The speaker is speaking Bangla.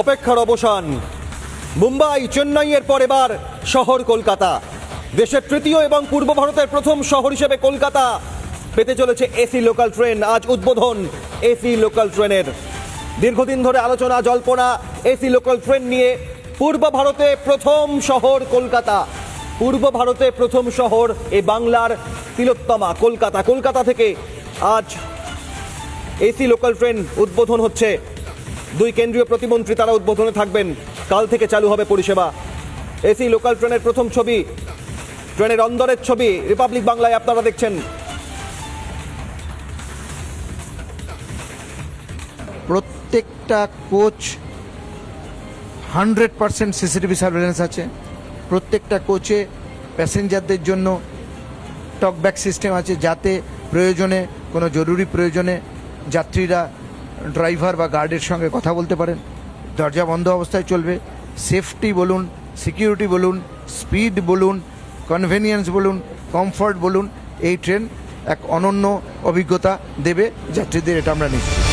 অপেক্ষার অবসান। মুম্বাই চেন্নাইয়ের পর এবার শহর কলকাতা। দেশের তৃতীয় এবং পূর্ব ভারতের প্রথম শহর হিসেবে কলকাতা পেতে চলেছে এসি লোকাল ট্রেন। আজ উদ্বোধন এসি লোকাল ট্রেনের। দীর্ঘদিন ধরে আলোচনা জল্পনা এসি লোকাল ট্রেন নিয়ে। পূর্ব ভারতে প্রথম শহর কলকাতা, পূর্ব ভারতে প্রথম শহর এ বাংলার তিলোত্তমা কলকাতা। কলকাতা থেকে আজ এসি লোকাল ট্রেন উদ্বোধন হচ্ছে। দুই কেন্দ্রীয় প্রতিমন্ত্রী তারা উদ্বোধনে থাকবেন। কাল থেকে চালু হবে পরিষেবা। এসি লোকাল ট্রেনের প্রথম ছবি, ট্রেনের অন্দরের ছবি রিপাবলিক বাংলায় আপনারা দেখছেন। প্রত্যেকটা কোচ 100% সিসিটিভি সার্ভেলেন্স আছে। প্রত্যেকটা কোচে প্যাসেঞ্জারদের জন্য টকব্যাক সিস্টেম আছে, যাতে প্রয়োজনে কোনো জরুরি প্রয়োজনে যাত্রীরা ড্রাইভার বা গার্ডের সঙ্গে কথা বলতে পারেন। দরজা বন্ধ অবস্থায় চলবে। সেফটি বলুন, সিকিউরিটি বলুন, স্পিড বলুন, কনভেনিয়েন্স বলুন, কমফর্ট বলুন, এই ট্রেন এক অনন্য অভিজ্ঞতা দেবে যাত্রীদের, এটা আমরা নিশ্চিত।